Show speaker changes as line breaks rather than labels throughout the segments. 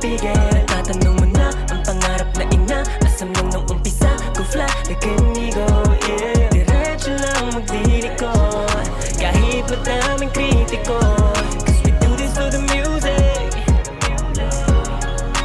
makapigil. Nagtatanong mo na ang pangarap na ina, asam lang nung umpisa. Go fly like an eagle, yeah. Diretso lang magdiliko kahit madaming kritiko, cause we do this for the music.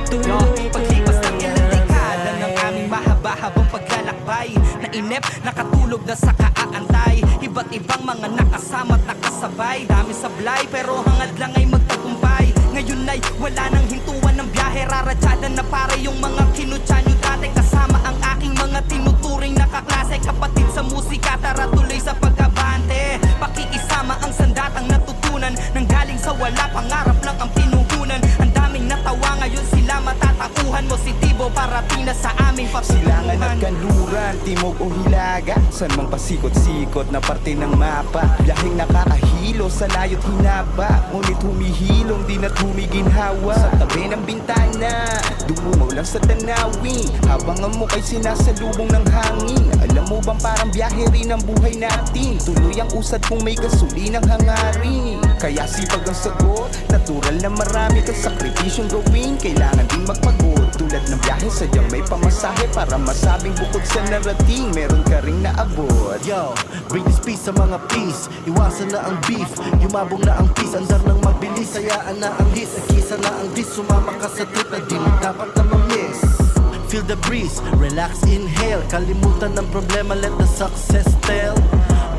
Tuloy
Paglipas ng ilang dekada ng aming mahaba-habang paglalakbay, nainip, nakatulog na sa kaaantay. Iba't ibang mga nakasama at nakasabay, dami sablay pero hangad lang ay magtagumpay. Ngayon ay wala nang hintuan ng biyahe, raradyada na pare yung mga kinutya nyo dati. Kasama ang aking mga tinuturing na kaklase, kapatid sa musika, tara tuloy sa pagkabante. Pakikisama ang sandatang natutunan, nanggaling sa wala, pangarap lang ang pinuhunan. Ang daming natawa, ngayon sila matatauhan. Positibo parating na sa aming
Silangan at
pagtulungan.
kanluran, timog o hilaga, san mang pasikot-sikot na parte ng mapa. Biyaheng nakakahilo sa layo't hinaba, ngunit humihilom din at humiginhawa. Sa tabi ng bintana, dumungaw lang sa tanawin, habang ang muka'y sinasalubong ng hangin. Alam mo bang parang biyahe rin ang buhay natin, tuloy ang usad kung may gasolinang hangarin. Kaya sipag ang sagot, natural na marami kang sakripisyong gawin. Kailangan din magpagod, tulad ng biyahe sadyang may pamasahe, para masabing bukod sa narating meron ka ring naabot.
Yo, bring this peace sa mga peace, iwasan na ang beef, yumabong na ang peace, andar nang mabilis, sayaan na ang his, akisa na ang dis, sumama ka sa trip na di mo dapat na ma-miss. Feel the breeze, relax, inhale, kalimutan ng problema, let the success tell.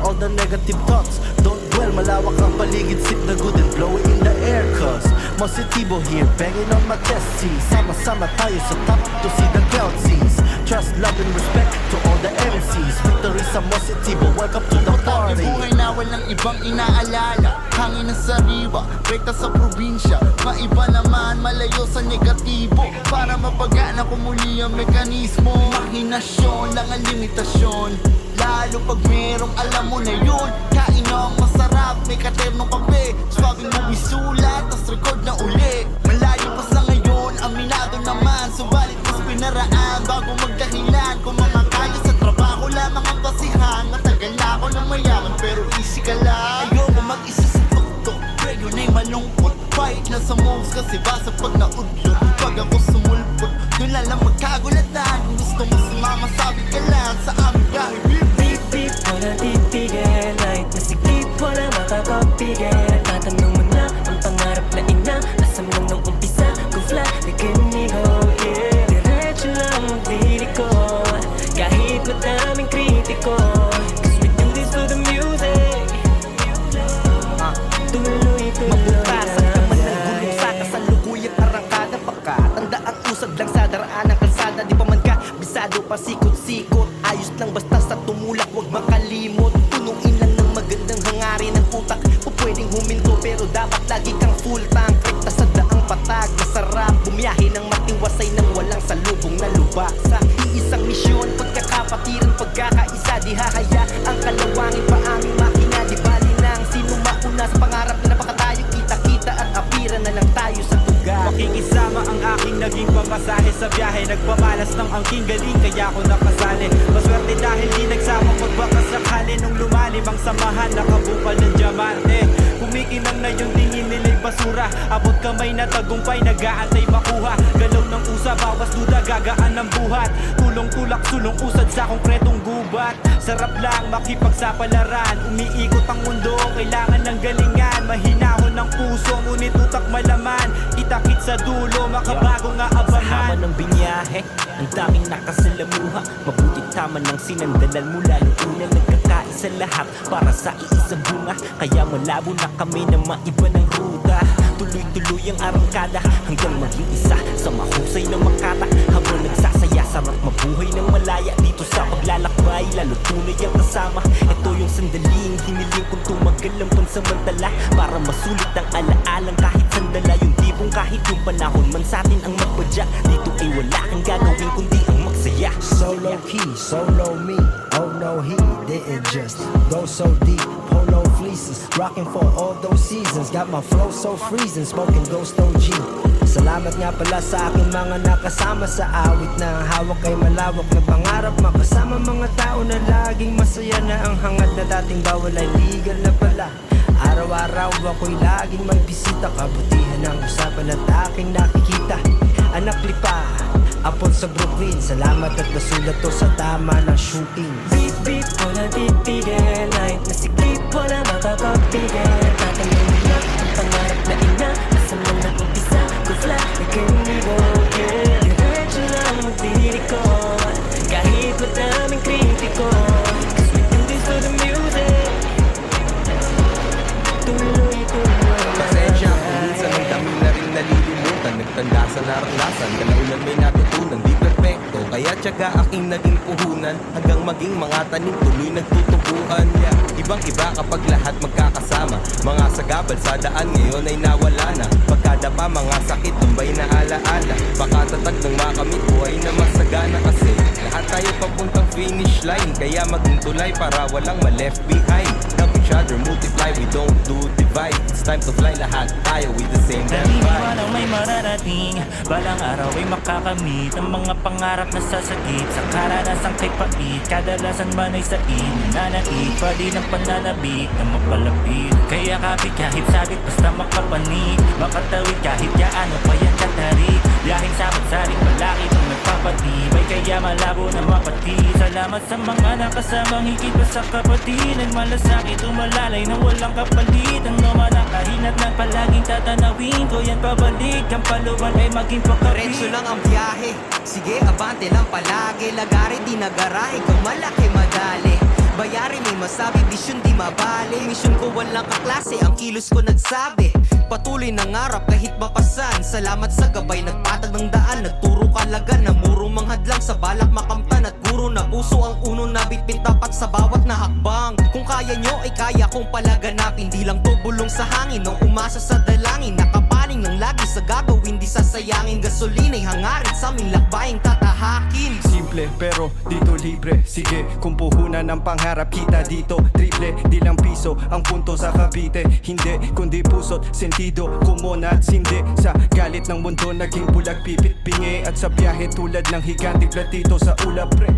All the negative thoughts, don't dwell, malawak ang paligid, sip the good and blow it in the air. Cause Positibo here, banging on my chest, see, sama-sama tayo sa top to see the galaxies. Trust, love, and respect to all the MCs. Victory sa Positibo, welcome to the party.
Buhay na walang ibang inaalala, hangin ng sariwa, rekta sa probinsya. Maiba naman, malayo sa negatibo, para mapagana ko muli ang mekanismo. Mahinasyon lang ang limitasyon, lalo pag merong alam mo na yun. Kain ng masarap, may katernong kape, swabing mo isulat, tas record na uli. Malayo pa sa ngayon, aminado naman, subalit mas pinaraan bago magdahilan. Kung mga kaya sa trabaho lamang ang basihan, matagal na ako na mayaman pero easy ka lang. Ayoko mag-isa sa tuktok, ngayon ay malungkot. Fight na sa moves kasi basa pag naudlot. Pag ako sumulpot, doon lang magkagulatan. Kung gusto mo sumama, sabi ka lang sa aming gahi.
beep beep, wala titigil. Light na sikip, wala makakapigil. Nagtatanong mo na ang pangarap na ina, asam lang nung umpisa. Go fly like an eagle, yeah. Diretso lang magdiliko kahit madaming kritiko, cause we do this for the music. Tuloy-tuloy
Mabukasan naman ng gulong sa kasalukuyang arangkada. Pagkatanda ang usad lang sa daraan ng kalsada. Di pa man ka bisado pa sikot-sikot, ayos lang basta sa tumulak, wag makalimot. Punuin lang ng magandang hangarin ng utak. O pwedeng huminto pero dapat lagi kang full tank. Rekta sa daang patag, masarap bumiyahe ng matiwasay nang walang salubong na lubak. Sa iisang misyon, pagkakapatiran, pagkakaisa, di hahaya ang kalawangin pa aming makina. Di bali nang sino mauna sa pangarap na napakatayo, kita-kita at apira na lang tayo sa tuga.
Makikisama ang aking naging pamasahe sa biyahe, nagpamalas ng angking galing kaya ako nakasali. Maswerte dahil di nagsama magbaka sakali, nung lumalim ang samahan nakabukal ng diamante. Kumikinang na yung tingin nila'y basura, abot kamay na tagumpay, nag-aantay makuha. Galaw ng usa, bawas duda, gagaan ng buhat. Tulong-tulak, sulong usad sa konkretong gubat. Sarap lang makipagsapalaran, umiikot ang mundo, kailangan ng galingan. Mahinahon ng puso, ngunit utak malaman. Kita-kit sa dulo, makabago nga
Sa hama
abangan.
ng binyahe, ang daming nakasalamuha. Mabuti tama ng sinandalan mula nung una nagkakaisa lahat para sa iisang bunga. Kaya malabo na kami na maiba ng ruta. Tuloy-tuloy ang arangkada hanggang maging isa sa mahusay na makata. Habang nagsasaya, sarap mabuhay ng malaya dito sa paglalakbay, lalo tunay ang kasama. Ito yung sandaling hiniling kong tumagal ang pansamantala, para masulit ang alaalang kahit sandala. Yung tipong kahit yung panahon man sa atin ang magpadya, dito ay wala kang gagawin kundi ang magsaya.
So low key, so low me. Oh no, he didn't just go so deep. Polo fleeces, rocking for all those seasons. Got my flow so freezing, smoking Ghost OG. Salamat nga pala sa aking mga nakasama sa awit na hawak ay malawak na pangarap. Makasama mga tao na laging masaya na ang hangad na dating bawal ay legal na pala. Araw-araw ako'y laging may bisita, kabutihan ng usapan at aking nakikita.
anak lipa Apon sa Brooklyn, salamat at nasulat to sa tama ng shooting.
Beat beat, walang titigil. Light na siklip, wala makakapigil. Tatanungin na ang pangarap na ina. Asam lang nag-umpisa, go fly like an eagle, yeah. Diretso lang magdilikod, kahit madaming kritiko. Cause we do this for the music. Tuloy-tuloy
Pasensya kung minsan ang dami na rin nalilimutan. Nagtanda sa naranasan, kalaunan may natutunan. Di perfecto, kaya tiyaga aking naging puhunan. Hanggang maging mga tanim tuloy nagtutubuan, yeah. Ibang iba kapag lahat magkakasama. Mga sagabal sa daan ngayon ay nawala na. Pagkadapa mga sakit, tumbay na alaala. Pakatatag ng makamit, buhay na masagana. Kasi lahat tayo papuntang finish line. Kaya maging tulay para walang ma-left behind. Help each other multiply, we don't do divide. It's time to fly, lahat tayo with the same damn vibe.
Naniniwalang may mararating, balang araw ay makakamit ang mga pangarap na sasagip sa karanasang kay pait. Kadalasan man ay sain, nananaig pa din ang pananabik na mapalapit. Kaya kapit kahit sabit basta makapanig, makatawid kahit yaano pa yan katarik. Biyahing samot-saring malaki pang nagpapatibay, kaya malabo na mapati. Salamat sa mga nakasamang higit pa sa kapatid. Nagmalasakit umalalay na walang kapalit. Ang naman ang kahinat na palaging tatanawin ko yan pabalik. Ang paluban ay maging pakapit.
Diretso lang ang biyahe, sige abante lang palagi. Lagari di nagarahe kung malaki madali. Bayari may masabi, bisyon di mabali. Misyon ko walang kaklase, ang kilos ko nagsabi. Patuloy nangarap kahit mapasan. Salamat sa gabay, nagpatag ng daan. Nagturo kalagan na muro manghadlang sa balak makamtan. At guro na puso ang uno na bitbit dapat sa bawat na hakbang. Kung kaya nyo ay kaya kong palaganapin. Di lang to bulong sa hangin o umasa sa dalangin. Nakapaling ng lagi sa gagawin, di sasayangin. Gasolina'y hangarin sa aming lakbayang tatahakin.
Simple pero dito libre. Sige, kung puhunan ng pangarap kita dito triple, di lang piso ang punto sa Cavite. Hindi, kundi puso't sentido. Kumonat sindi sa galit ng mundo. Naging bulag pipit bingi at sa biyahe tulad ng higanting platito sa ulap pre.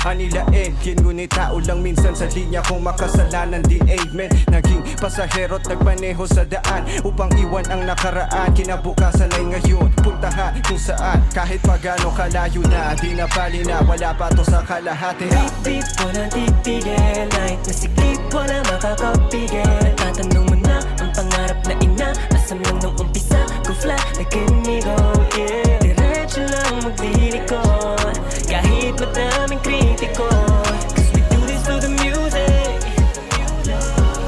Anila alien, ngunit tao lang minsan sa linya. Kung makasalanan di amen. Naging pasahero't nagmaneho sa daan upang iwan ang nakaraan. Kinabukasan ay ngayon, puntahan kung saan kahit pagano kalayo na. Di na bali na, wala pa to sa kalahati.
beat beat, walang titigil. Light na siklip, wala makakapigil. Tatanong mo na ang pangarap na ina. Asam lang nung umpisa, go fly like an eagle, yeah. Diretso lang magdilikod, kahit madaming kritiko. Cause we do this for the music.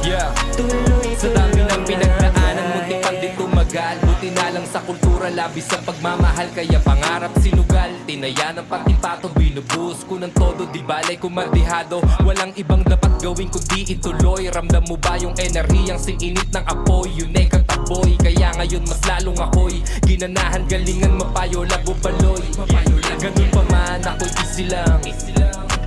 Yeah.
Tuloy
Sa dami ng pinagdaanan, munti pang di tumagal. Buti na lang sa kultura, labis sa pagmamahal. Kaya pangarap sinugal, tinaya ng patipato. Binubuhos ko ng todo, di balay kumadihado. Walang ibang dapat gawin kundi ituloy. Ramdam mo ba yung enerhiyang singinit ng apoy? Yun ay kataboy, kaya ngayon mas lalong ako'y ginanahan, galingan, mapayo, labo, baloy. Ganun pa man, ako'y easy lang.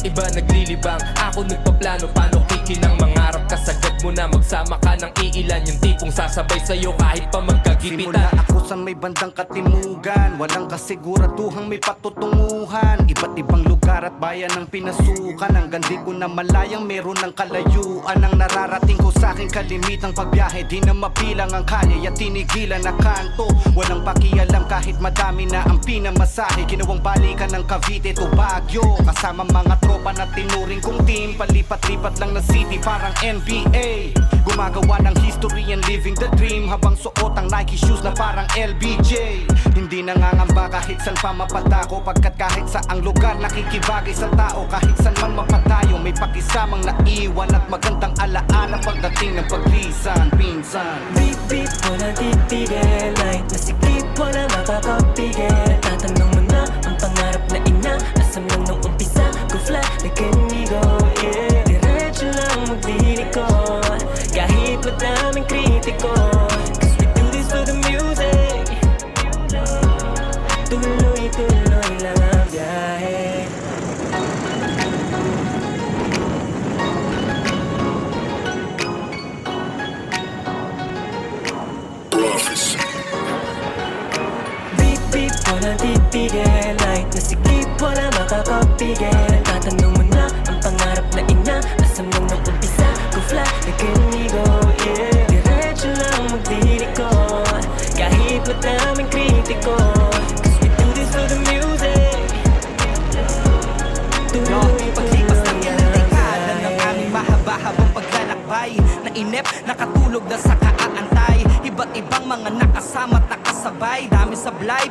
Iba naglilibang, ako nagpaplano. Paano kikinang mangarap ka, sagad mo na magsama ka ng iilan. Yung tipong sasabay sa'yo kahit pa magkagipitan.
Simula ako sa may bandang katimugan, walang kasiguraduhang may patutunguhan. Iba't ibang lugar at bayan ang pinasukan. Hanggang di ko na malayang meron ng kalayuan. Ang nararating ko sa aking kalimitang pagbiyahe, di na mabilang ang kaya at tinigilan na kanto. Walang pakialam kahit madami na ang pinamasahe. Ginawang balikan ng Cavite to Baguio, kasama mga tropa na tinuring kong team. Palipat-lipat lang na city parang NBA. Gumagawa ng history and living the dream, habang suot ang Nike shoes na parang LBJ. Hindi nangangamba kahit saan pa mapatako, pagkat kahit saang lugar nakikibagay sa tao. Kahit saan man mapatayo, may pakisamang naiwan at magandang alaala pagdating ng paglisan. Pinsan
beat beat, walang titigil. Light na siklip, wala makakapigil. Tatanong mo na ang pangarap na ina. Asam lang nung umpisa, go fly like an eagle, yeah. Diretso lang magdilikod, kahit madaming kritiko. Cause we do this for the music. Tuloy-tuloy lang ang biyahe. Beat beat, walang titigil. Light na siklip, wala makakapigil. Tatanong mo na ang pangarap na ina. Asam lang nung umpisa, go fly like an eagle, yeah. Diretso lang magdilikod, kahit madaming kritiko. Cause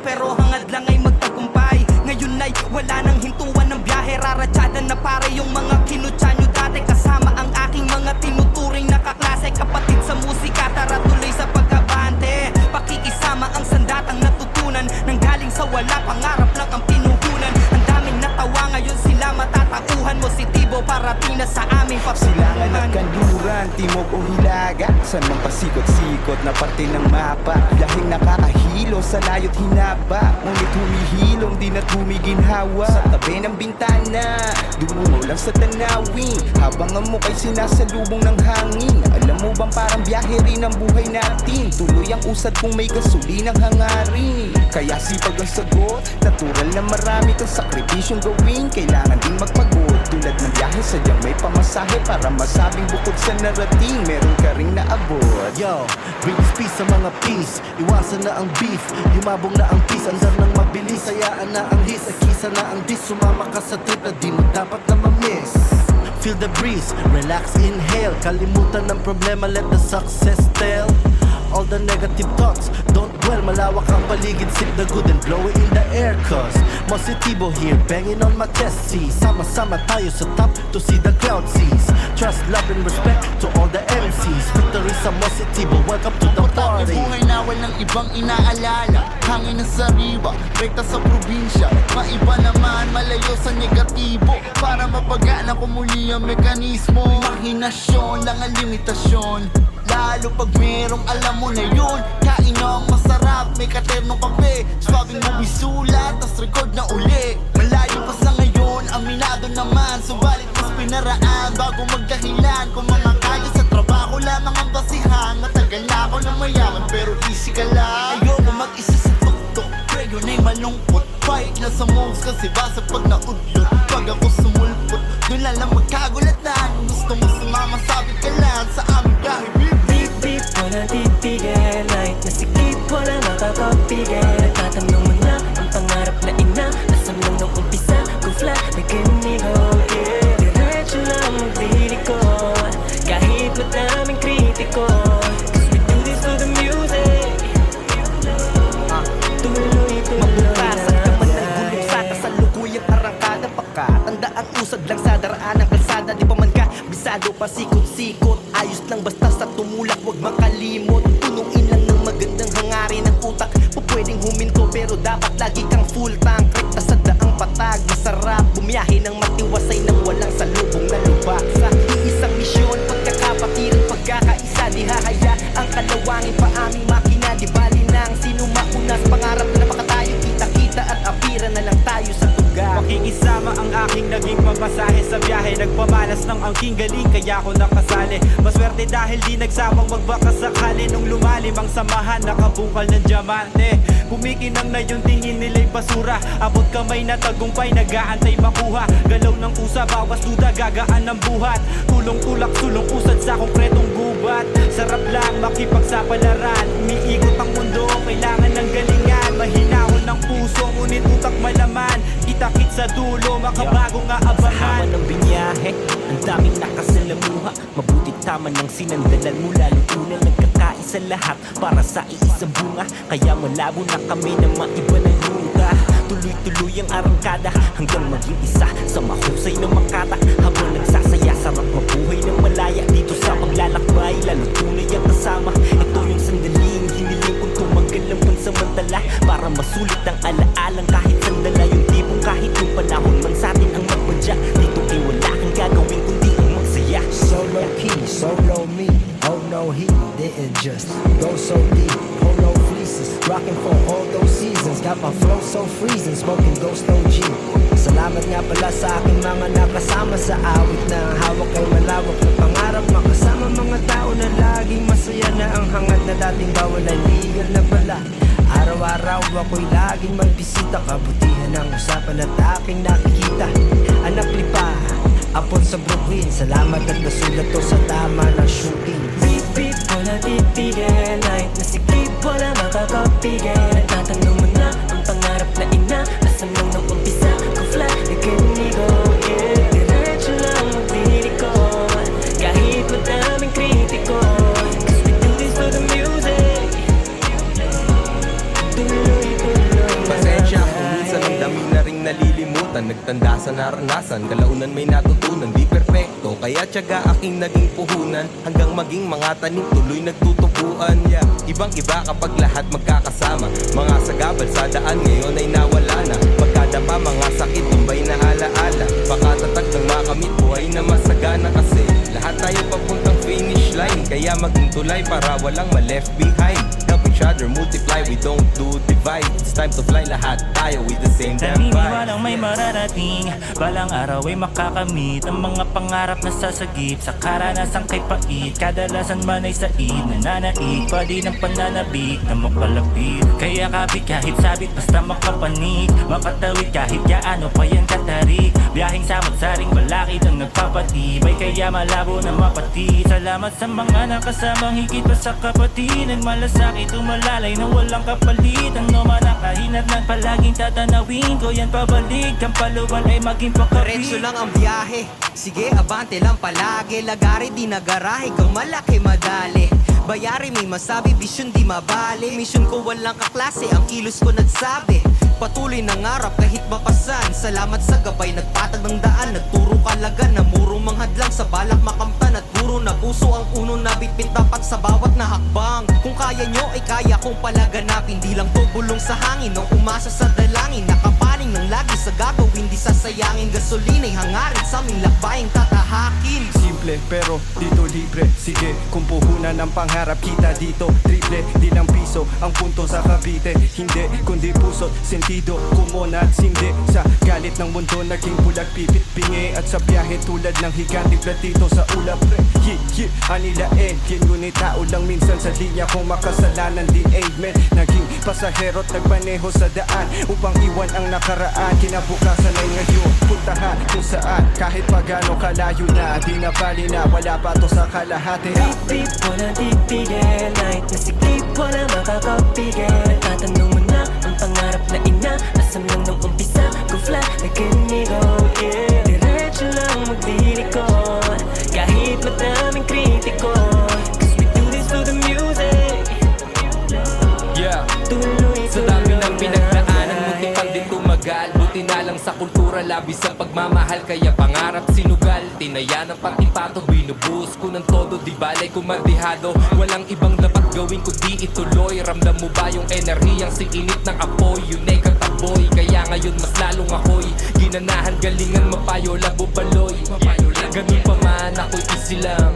pero hangad lang ay magtagumpay. Ngayon ay wala nang hintuan ng biyahe, raratsada na pare yung mga kinutsa nyo dati. Kasama ang aking mga tinuturing na kaklase, kapatid sa musika, tara tuloy sa pagkabante. Pakikisama ang sandatang natutunan, nanggaling sa wala, pangarap lang ang pinuhunan. Ang daming natawa, ngayon sila matatauhan. Positibo parating na sa amin
Silangan at kanluran, timog o hilaga, saan mang pasikot-sikot na parte ng mapa. Biyaheng nakakahilo sa layo't hinaba, ngunit humihilom din at humiginhawa. Sa tabi ng bintana, dumungo lang sa tanawin, habang ang muka'y sinasalubong ng hangin. Alam mo bang parang biyahe rin ang buhay natin, tuloy ang usad kung may gasolinang hangarin. Kaya sipag ang sagot, natural na marami kang sakripisyong gawin. Kailangan din magpagod, tulad ng biyahe sadyang may pamasahe, para masabing bukod sa narating, meron ka ring naabot.
Yo, brings peace sa mga peace. Iwasan na ang beef, yumabong na ang peace. Andar ng mabilis, hayaan na ang his. Akisa na ang dis, sumama ka sa trip na di mo dapat na ma-miss. Feel the breeze, relax, inhale. Kalimutan ng problema, let the success tell. All the negative thoughts, don't dwell. Malawak ang paligid, sip the good and blow it in the air. Cause Mositibo here, banging on my chest. See, sama-sama tayo sa top to see the cloud seas. Trust, love and respect to all the MCs. Victory sa Mositibo, welcome to the party.
Buhay na walang ibang inaalala, hangin ng sariwa, rekta sa probinsya. Maiba naman, malayo sa negatibo, para mapagana ko muli ang mekanismo. Imahinasyon lang ang limitasyon, lalo pag merong alam mo na yun. Kain ng masarap, may katernong kape, swabing mo bisulat, tas record na uli. Malayo pa sa ngayon, aminado naman, subalit mas pinaraan bago magdahilan. Kung mga kaya sa trabaho lamang ang basihan, matagal na ako na mayaman pero easy ka lang. Ayoko mag-isa sa tuktok, pre yun ay malungkot. Fight na sa moves kasi basa pag naudlot. Pag ako sumulpot, doon lang magkagulatan. Kung gusto mo sumama, sabi ka lang sa aming biyahe.
Beep beep, walang titigil. Light na sikip, wala makakapigil. Nagtatanong mo na ang pangarap na ina, nasaan lang nung umpisa. Kung flat na ganito, yeah. Diretso lang magdiliko, kahit madaming kritiko. Cause we do this for the music.
Mabukasan ka man ay gulong sa kasalukuyang arangkada. Pakatanda ang usad lang sa daraan ng kalsada. Di pa man ka bisado, pasikot-sikot, ayos lang basta sa tumulak, wag makalimot. Punuin lang ng magandang hangarin ng utak. Pwedeng huminto pero dapat lagi kang full tank. Rekta sa daang patag, masarap bumiyahe ng matiwasay nang walang salubong na lubak. Sa iisang misyon, pagkakapatiran, pagkakaisa, di hahaya ang kalawangin pa aming makina. Di bali nang sino maunas, pangarap na napakatayo. Kita-kita at apira na lang tayo sa tuga.
Makikisama ang aking naging pamasahe sa biyahe, nagpamalas ng angking galing kaya ako nakasali. Maswerte dahil di nagsawang magbakas sakali, nung lumalim ang samahan, nakabungkal ng diamante. Kumikinang na yung tingin nila'y basura, abot kamay na tagumpay, nag-aantay makuha. Galaw ng kusa, bawas duda, gagaan ng buhat. Tulong tulak, sulong usad sa konkretong gubat. Sarap lang makipagsapalaran, umiikot ang mundo, kailangan ng galingan. Mahinahon ng puso, ngunit utak malaman. Kita-kit sa dulo, makabago nga abangan.
Sama ng binyahe, ang daming nakasalamuha. Mabuti tama ng sinandalan mo, lalong unang nagkakaisa lahat para sa iisang bunga. Kaya malabo na kami na maiba ng ruta. Tuloy-tuloy ang arangkada hanggang maging isa sa mahusay na makata. Habang nagsasaya, sarap mabuhay ng malaya dito sa paglalakbay, lalo tunay ang kasama. Ito yung sandaling hiniling kong tumagal ang pansamantala, para masulit ang alaalang kahit sandala. Yung tipong kahit yung panahon man sa atin ang magmadya, dito ay wala kang gagawin kundi ang magsaya.
Solo key, solo me. Oh no, he didn't just go so deep. Polo fleeces, rocking for all those seasons. Got my flow so freezing, smoking Ghost OG. Salamat nga pala sa aking mga nakasama sa awit na hawak ay malawak na pangarap. Makasama mga tao na laging masaya, na ang hangad na dating bawal ay legal na pala. Araw-araw ako'y laging may bisita, kabutihan ang usapan at aking nakikita. Anak lipa, apon sa Brooklyn, salamat at nasulat to sa tama ng shooting.
Beep beep, wala titigil. Light na sikip, wala makakapigil. Nagtatanong mo na ang pangarap na ina, nasaan lang nung umpisa. Kung flat na ganito, yeah. Diretso lang magdiliko, kahit madaming kritiko. Cause we do this for the music. Tuloy-tuloy
karanasan, nagtanda sa naranasan, kalaunan may natutunan. Di perpekto, kaya tiyaga aking naging puhunan, hanggang maging mga tanim tuloy nagtutubuan. Yeah. Ibang iba kapag lahat magkakasama, mga sagabal sa daan ngayon ay nawala na. Pagkadapa mga sakit, tumbay na alaala, pakatatag ng makamit, buhay na masagana. Kasi lahat tayo papuntang finish line, kaya maging tulay para walang ma-left behind. Help each other multiply, we don't do divide. It's time to fly, lahat tayo with the same damn vibe.
Naniniwalang may mararating, balang araw ay makakamit ang mga pangarap na sasagip sa karanasang kay pait. Kadalasan man ay said, nananaig pa din ang pananabik na mapalapit. Kaya kapit kahit sabit, basta makapanig, mapatawid kahit gaano pa yan katarik. Biyaheng samot-saring balakid ang nagpapatibay, kaya malabo na mapati. Salamat sa mga nakasamang higit pa sa kapatid, nagmalasakit umalalay na walang kapalit. Ano man ang kahinat ng palaging tatanawin ko, yan pabalik, ang paluwal ay maging pakapit.
Diretso lang ang biyahe, sige abante lang palagi. Lagari di nagarahe kang malaki madali. Bayari may masabi, vision di mabali. Mission ko walang kaklase, ang kilos ko nagsabi. Patuloy nangarap kahit mapasan. Salamat sa gabay, nagpatag ng daan. Nagturo kalagan na muro manghadlang sa balak makamtan. At puro na puso ang uno na bitbit dapat sa bawat na hakbang. Kung kaya nyo ay kaya kong palaganapin. Di lang to bulong sa hangin o umasa sa dalangin. Nakapaling ng lagi sa gagawin, di sasayangin. Gasolina'y hangarin sa aming lakbayang tatahakin.
Simple pero dito libre. Sige, kung puhunan ng pangarap kita dito. Triple, di lang piso ang punto sa Cavite. Hindi, kundi puso't sentido. Kumona at sindi sa galit ng mundo. Naging bulag, pipit, bingi. At sa biyahe tulad ng higante platito sa ulap. Anila alien, ngunit tao lang minsan sa linya. Kung makasalanan di amen. Naging pasahero't nagmaneho sa daan upang iwan ang nakaraan. Kinabukasan ay ngayon, puntahan kung saan kahit pagano kalayo na. Di na bali na, wala pa to sa kalahati.
Beep, walang titigil. Light na sikip, walang makakapigil. Tatanong mo na ang pangarap na ina, asam lang nung umpisa. Go fly like inigo, yeah. Diretso lang magdilikod, kahit madaming kritiko. Cause we do this for the music.
Yeah.
Tuloy,
Sa dami ng pinagdaanan, buti pang di tumagal. Buti na lang sa kultura, labis sa pagmamahal. Kaya pangarap sinugal, tinaya ng pati pato. Binubuhos ko ng todo, di balay kumaldihado. Walang ibang dapat gawin kundi ituloy. Ramdam mo ba yung enerhiyang singinit ng apoy? Yun ay kataboy, kaya ngayon mas lalong ako'y ginanahan, galingan, mapayo, labo, baloy. Ganun pa man, ako'y easy lang.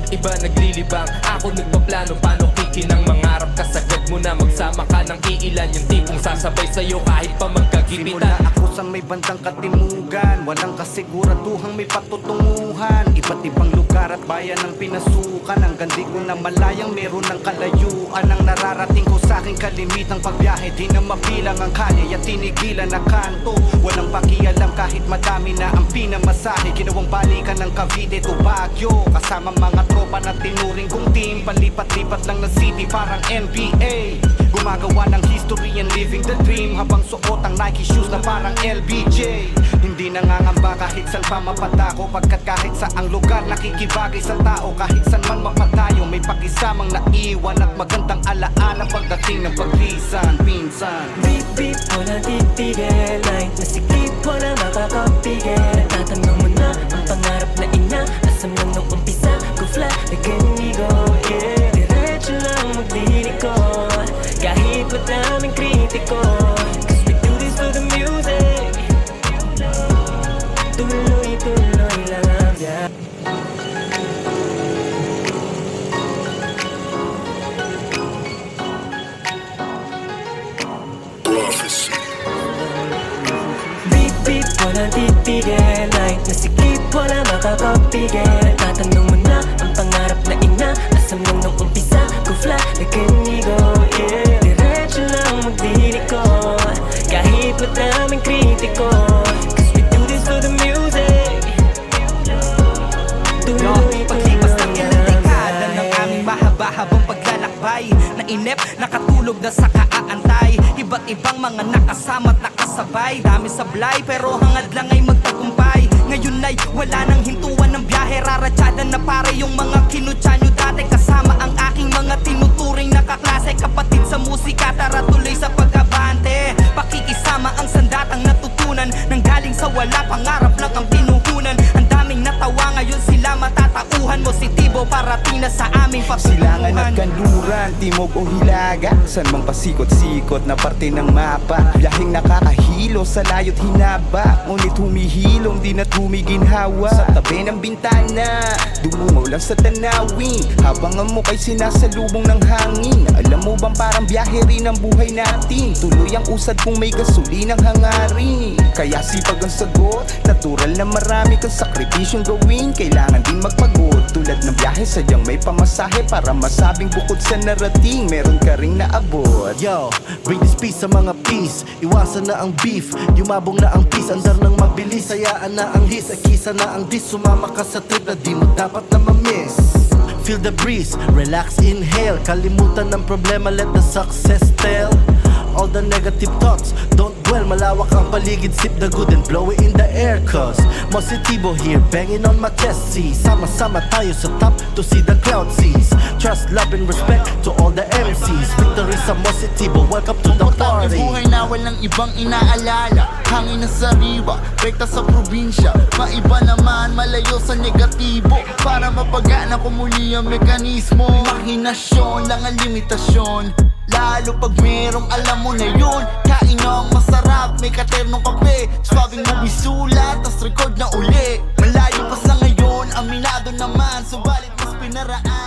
Iba naglilibang, ako nagpaplano. Paano kikinang mangarap ka, sagad mo na magsama ka ng iilan. Yung tipong sasabay sa'yo kahit pa magkagipitan.
Simula ako sa may bandang katimugan, walang kasiguraduhang may patutunguhan. Iba't ibang lugar at bayan ang pinasukan. Hanggang di ko na malayang meron ng kalayuan. Ang nararating ko sa aking kalimitang pagbiyahe, di na mabilang ang kalye at tinigilan na kanto. Walang pakialam kahit madami na ang pinamasahe. Ginawang balikan ng Cavite to Baguio, kasama mga tropa na tinuring kong team. Palipat-lipat lang na city parang NBA. Gumagawa ng history and living the dream, habang suot ang Nike shoes na parang LBJ. Hindi nangangamba kahit saan pa mapatako, pagkat kahit saang lugar nakikibagay sa tao. Kahit saan man mapatayo, may pakisamang naiwan at magandang alaala pagdating ng paglisan. Pinsan,
beep, beep, walang titigil. Light na sikip, walang makakapigil. Tatanong mo na ang pangarap na ina, asam lang nung umpisa. Go fly like inigo, yeah. Diretso lang magdilikod, kahit madaming kritiko. Cause we do this for the music. Tuloy, tuloy lang ang biyahe. Beep, beep, walang titigil. Light na sikip, walang makakapigil. Tatanong mo na ang pangarap na ina, asam lang nung umpisa. Go fly like inigo, yeah. Diretso lang magdilikod, kahit madaming kritiko. Cause we do this for the music. Tuloy,
paglipas ng
tuloy
ilang
lang
dekada ng aming mahaba-habang paglalakbay, nainip, nakatulog na sa kaaantay. Iba't ibang mga nakasama at nakasabay, dami sablay pero hangad lang ay magtagumpay. Ngayon ay wala nang hintuan ng biyahe, raratsada na pare yung mga kinutya nyo dati. Kasama ang aking mga tinuturing na kaklase, kapatid sa musika, tara tuloy sa pag-abante. Pakikisama ang sandatang natutunan ng galing
timog o hilaga, saan mang pasikot-sikot na parte ng mapa. Biyaheng nakakahilo sa layo't hinaba, ngunit humihilom din at humiginhawa. Sa tabi ng bintana, dumungaw lang sa tanawin, habang ang muka'y sinasalubong ng hangin. Alam mo bang parang biyahe rin ang buhay natin, tuloy ang usad kung may gasolinang hangarin. Kaya sipag ang sagot, natural na marami kang sakripisyong gawin. Kailangan din magpagod, tulad ng biyahe sadyang may pamasahe, para masabing bukod sa narating meron ka ring naabot.
Yo, bring this peace sa mga peace. Iwasan na ang beef, yumabong na ang peace. Andar ng mabilis, sayaan na ang his. Akisa na ang dis, sumama ka sa trip na di mo dapat na ma-miss. Feel the breeze, relax, inhale. Kalimutan ng problema, let the success tell. All the negative thoughts, don't dwell. Malawak ang paligid, sip the good and blow it in the air. Cause Mositibo here, banging on my chest. See, sama-sama tayo sa top to see the crowd sees. Trust, love and respect to all the MCs. Victory sa Mositibo, welcome to the
Komportable
party.
buhay na walang ibang inaalala. Hangin na sariwa, rekta sa probinsya. Maiba naman, malayo sa negatibo. Para mapagaan ako muli ang mekanismo. Imahinasyon lang ang limitasyon, lalo pag merong alam mo na yun. Kain ng masarap, may katernong kape, swabing mo bisulat, tas record na uli. Malayo pa sa ngayon, aminado naman, subalit mas pinaraan.